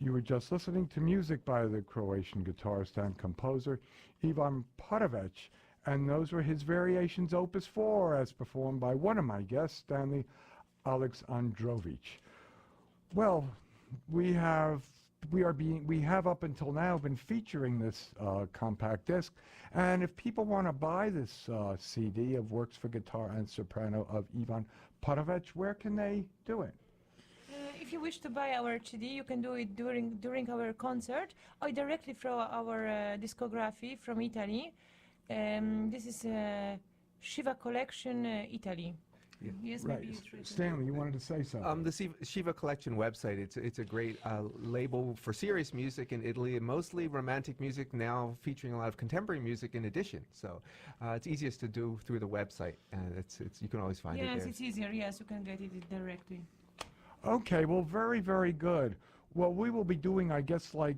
You were just listening to music by the Croatian guitarist and composer Ivan Partovic, and those were his variations Opus 4 as performed by one of my guests, Stanley Alexandrowicz. Well, we have up until now been featuring this compact disc, and if people want to buy this CD of works for guitar and soprano of Ivan Partovic, where can they do it? If you wish to buy our CD, you can do it during our concert or directly from our discography from Italy. This is Shiva Collection, Italy. Yeah. Yes, right. maybe Stanley, you wanted to say something. The Shiva Collection website, it's a great label for serious music in Italy, and mostly romantic music, now featuring a lot of contemporary music in addition. So it's easiest to do through the website, and you can always find it there. Yes, it's easier. Yes, you can get it directly. Okay, well, very, very good. Well, we will be doing, I guess, like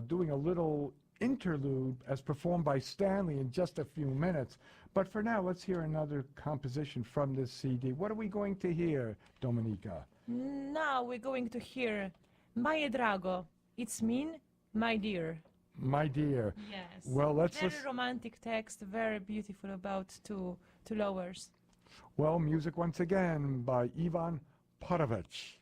doing a little interlude as performed by Stanley in just a few minutes. But for now, let's hear another composition from this CD. What are we going to hear, Dominika? Now we're going to hear Moje Drago. It's mean, my dear. My dear. Yes. Well, let's very romantic text, very beautiful about two lovers. Well, music once again by Ivan Partovic.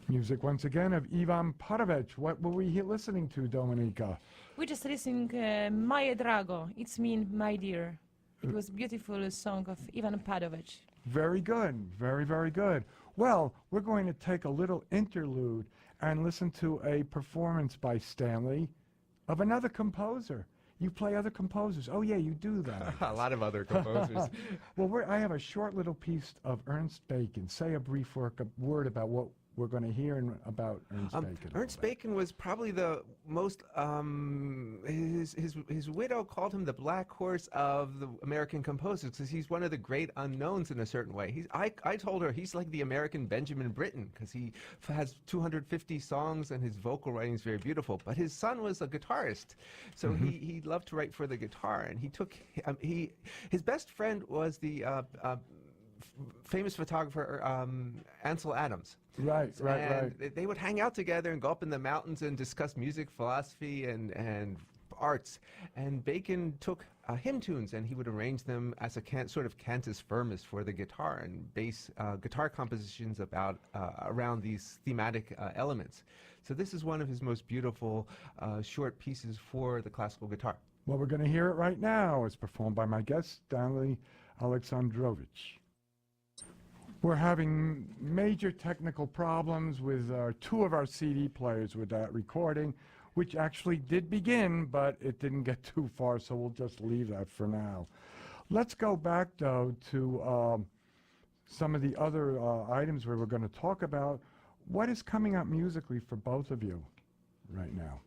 Music once again of Ivan Partovic. What were we listening to, Dominika? We just listening Moje Drago. It's mean, my dear. It was beautiful song of Ivan Partovic. Very good. Very, very good. Well, we're going to take a little interlude and listen to a performance by Stanley of another composer. You play other composers. Oh, yeah, you do that. A lot of other composers. Well, I have a short little piece of Ernst Bacon. Say a brief word about what we're going to hear about Ernst Bacon. Ernst Bacon was probably the most, his widow called him the black horse of the American composers because he's one of the great unknowns in a certain way. I told her he's like the American Benjamin Britten because he has 250 songs and his vocal writing is very beautiful. But his son was a guitarist, so he loved to write for the guitar, and he took, his best friend was the famous photographer Ansel Adams. Right, right, And right. they would hang out together and go up in the mountains and discuss music, philosophy, and arts. And Bacon took hymn tunes and he would arrange them as a sort of cantus firmus for the guitar and base guitar compositions about around these thematic elements. So this is one of his most beautiful short pieces for the classical guitar. Well, we're going to hear it right now. It's performed by my guest, Stanley Alexandrowicz. We're having major technical problems with two of our CD players with that recording, which actually did begin, but it didn't get too far, so we'll just leave that for now. Let's go back, though, to some of the other items we were going to talk about. What is coming up musically for both of you right now?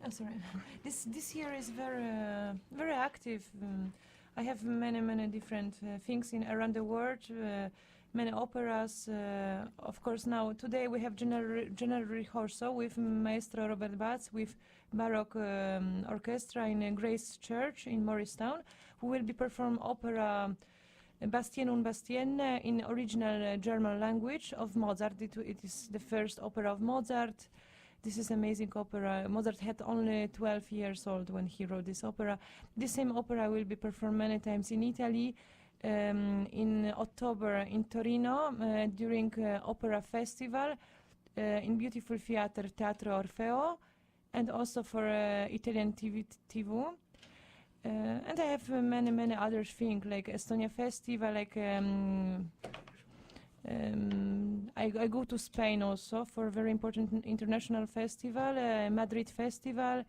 I'm sorry. This year is very active. I have many different things around the world. Many operas. Of course, now today we have general rehearsal with Maestro Robert Batz with Baroque Orchestra in Grace Church in Morristown, who will be perform opera Bastien und Bastienne in original German language of Mozart. It is the first opera of Mozart. This is amazing opera. Mozart had only 12 years old when he wrote this opera. This same opera will be performed many times in Italy. In October in Torino during Opera Festival in beautiful theater Teatro Orfeo, and also for Italian TV. And I have many other things like Estonia Festival, like I go to Spain also for a very important international festival, Madrid Festival.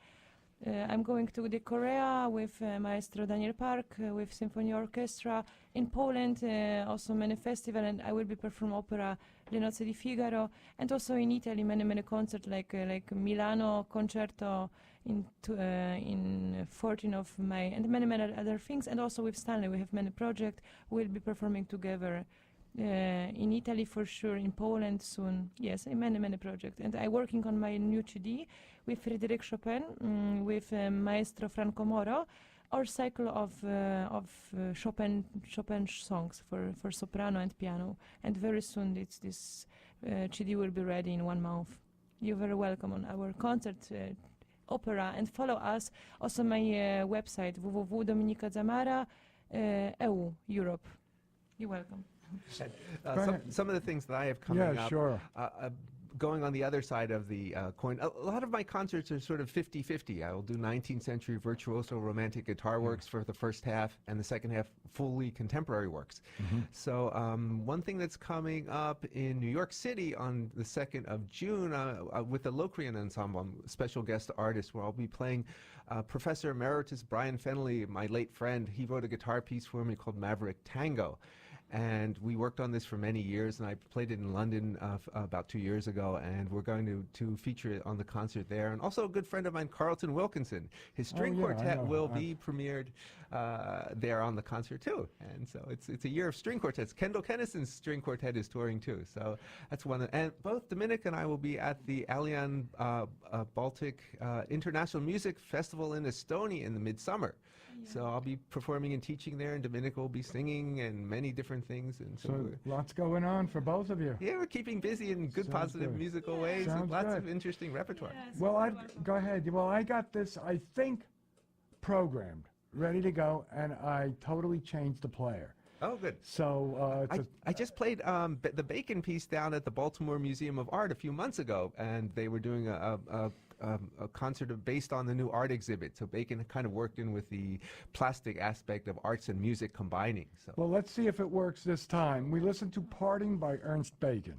I'm going to the Korea with Maestro Daniel Park with Symphony Orchestra. In Poland, also many festivals, and I will be performing opera Le Nozze di Figaro. And also in Italy, many concerts like Milano Concerto in 14th of May, and many other things. And also with Stanley, we have many projects. We'll be performing together. In Italy for sure, in Poland soon. Yes, many projects. And I'm working on my new CD with Frédéric Chopin, with Maestro Franco Moro, or cycle of Chopin songs for soprano and piano. And very soon this CD will be ready in 1 month. You're very welcome on our concert opera, and follow us also my website www.dominikazamara.eu Europe. You're welcome. Some of the things that I have coming Yeah, up, sure. going on the other side of the coin, a lot of my concerts are sort of 50-50. I will do 19th century virtuoso romantic guitar works for the first half, and the second half fully contemporary works. So one thing that's coming up in New York City on the 2nd of June with the Locrian Ensemble, I'm a special guest artist, where I'll be playing Professor Emeritus Brian Fennelly, my late friend. He wrote a guitar piece for me called Maverick Tango. And we worked on this for many years, and I played it in London about 2 years ago, and we're going to feature it on the concert there. And also a good friend of mine, Carlton Wilkinson, his string quartet will be premiered there on the concert too. And so it's a year of string quartets. Kendall Kennison's string quartet is touring too. So that's one. And both Dominika and I will be at the Allian Baltic International Music Festival in Estonia in the midsummer. So I'll be performing and teaching there, and Dominika will be singing and many different things. And So lots going on for both of you. yeah, we're keeping busy in good, Sounds positive good. musical ways, and Sounds lots good. of interesting repertoire. Yes, Well, you're welcome. go ahead. Well, I got this, I think, programmed, ready to go, and I totally changed the player. Oh, good. So I just played the Bacon piece down at the Baltimore Museum of Art a few months ago, and they were doing a concert based on the new art exhibit. So Bacon kind of worked in with the plastic aspect of arts and music combining. So. well, let's see if it works this time. We listen to Parting by Ernst Bacon.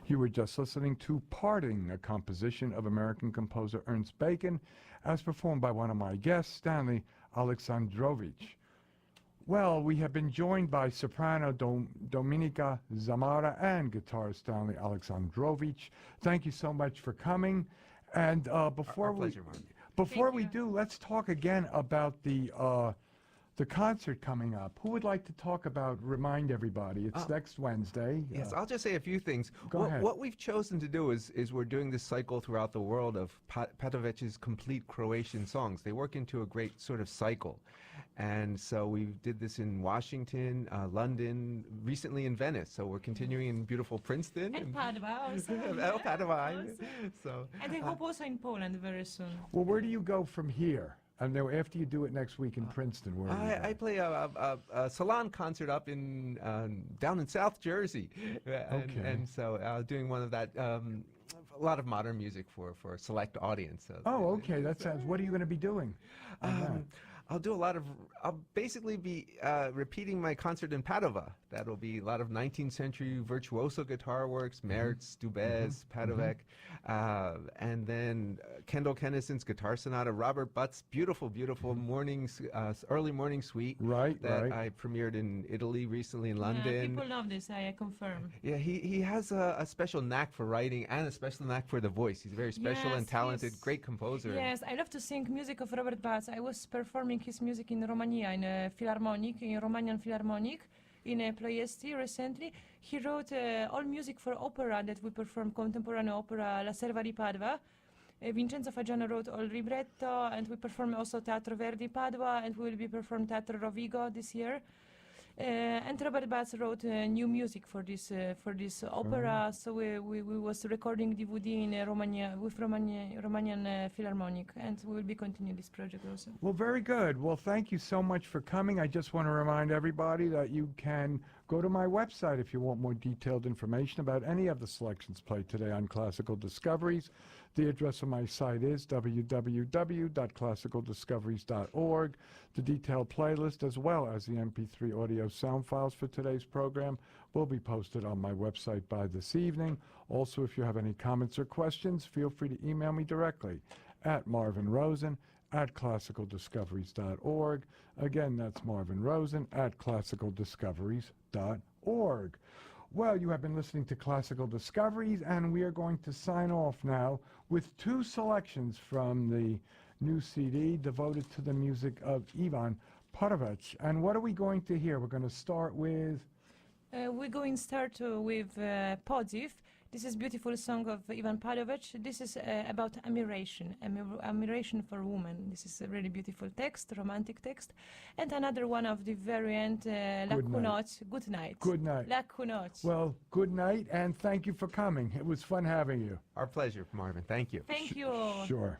You were just listening to Parting, a composition of American composer Ernst Bacon, as performed by one of my guests, Stanley Alexandrowicz. Well, we have been joined by soprano Dominika Zamara and guitarist Stanley Alexandrowicz. Thank you so much for coming. And before Our pleasure, Marvin. before Thank we you. do, let's talk again about the concert coming up. Who would like to talk about? Remind everybody, it's next Wednesday. Yes, I'll just say a few things. Go ahead. What we've chosen to do is we're doing this cycle throughout the world of Patovic's complete Croatian songs. They work into a great sort of cycle. And so we did this in Washington, London, recently in Venice. So we're continuing in beautiful Princeton. And Padua also. Padua. Also. So, And I hope also in Poland very soon. Well, where do you go from here? And then after you do it next week in Princeton, where do you go? I play a salon concert up in down in South Jersey, and so doing one of that. A lot of modern music for a select audience. So Oh, okay. That sounds. What are you going to be doing? on that? I'll do a lot of. I'll basically be repeating my concert in Padova. That'll be a lot of 19th century virtuoso guitar works, Mertz, Dubez, Patovec, and then Kendall Kennison's Guitar Sonata, Robert Butt's beautiful, beautiful early morning suite. Right, that right. I premiered in Italy recently in Yeah, London. people love this, I confirm. Yeah, he has a special knack for writing and a special knack for the voice. He's very special and Yes, talented, he's- great composer. Yes, I love to sing music of Robert Batz. I was performing his music in Romania, in a Philharmonic, in Romanian Philharmonic, in a Ploiesti recently. He wrote all music for opera that we perform, contemporary opera La Serva di Padova. Vincenzo Fagiano wrote all libretto, and we perform also Teatro Verdi Padua, and we will be performing Teatro Rovigo this year. And Robert Batz wrote new music for this opera, so we was recording DVD in Romania with Romanian Philharmonic, and we will be continuing this project also. Well, very good. Well, thank you so much for coming. I just want to remind everybody that you can go to my website if you want more detailed information about any of the selections played today on Classical Discoveries. The address of my site is www.classicaldiscoveries.org. The detailed playlist as well as the MP3 audio sound files for today's program will be posted on my website by this evening. Also, if you have any comments or questions, feel free to email me directly at marvinrosen@classicaldiscoveries.org. Again, that's Marvin Rosen at classicaldiscoveries.org. Well, you have been listening to Classical Discoveries, and we are going to sign off now with two selections from the new CD devoted to the music of Ivan Patovich. And what are we going to hear? We're going to start with... We're going to start with Podziv. This is beautiful song of Ivan Patovich. This is about admiration, admiration for women. This is a really beautiful text, romantic text. And another one of the very end, La Good night. Cunotte, Good Night. Good night. La Cunotte. Well, good night, and thank you for coming. It was fun having you. Our pleasure, Marvin. Thank you. Thank you. Sure.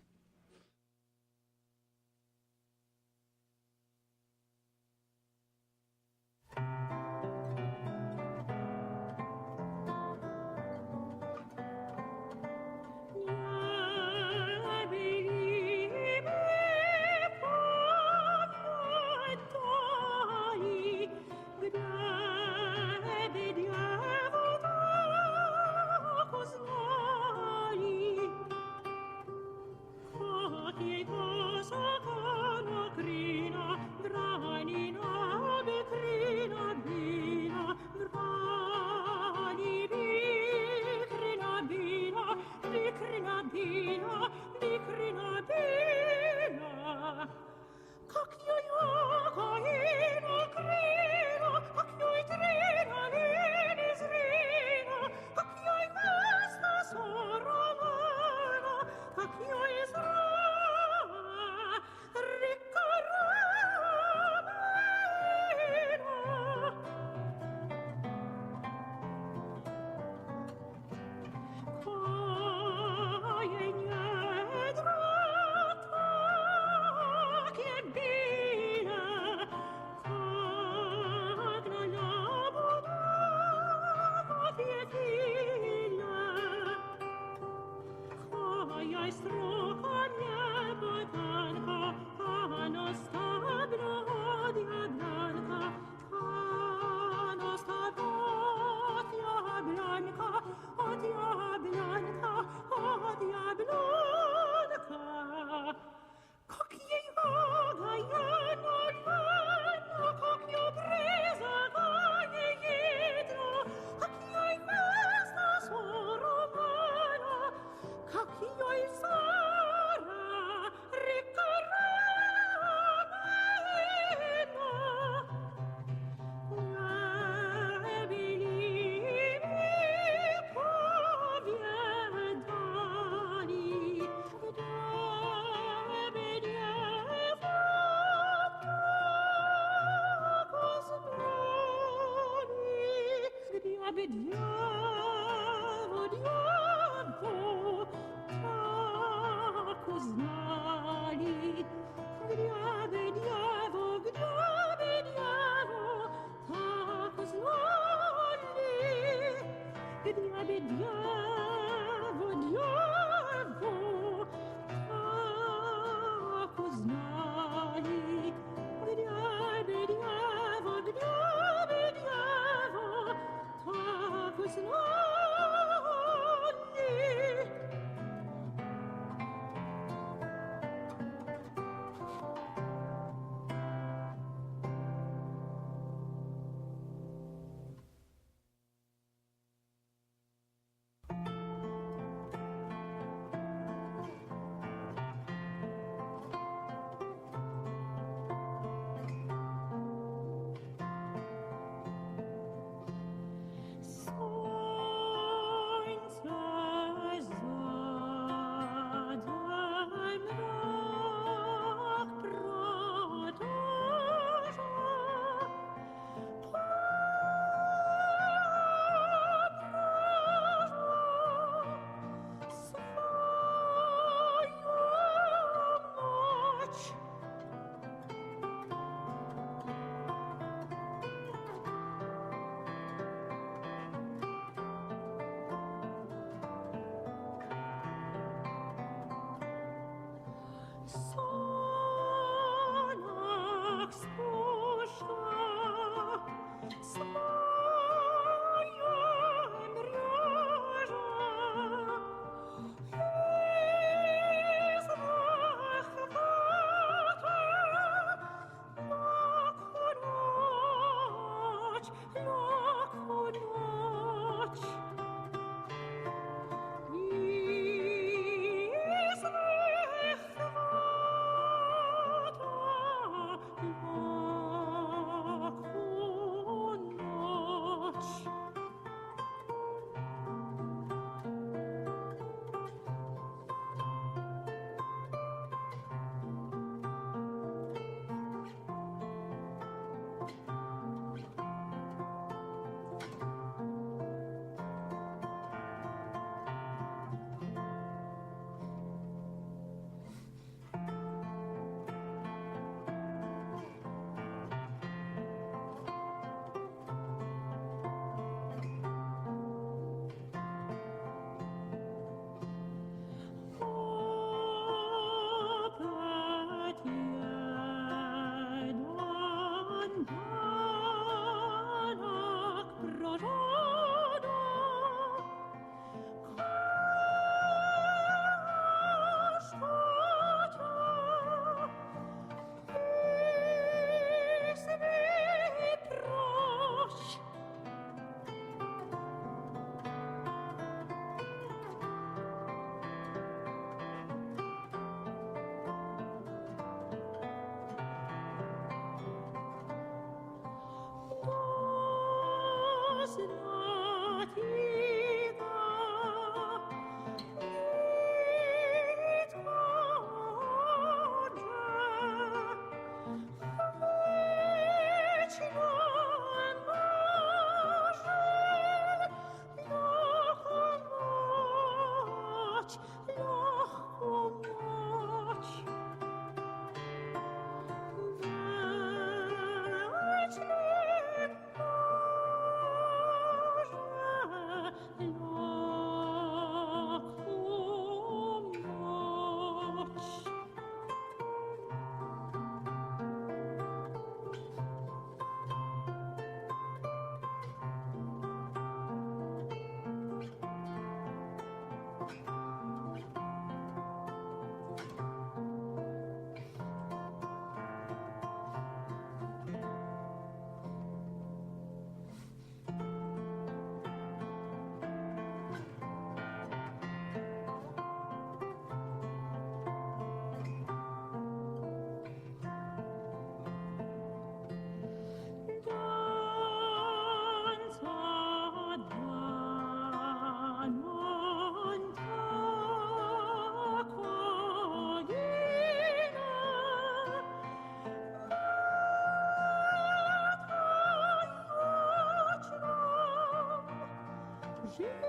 you.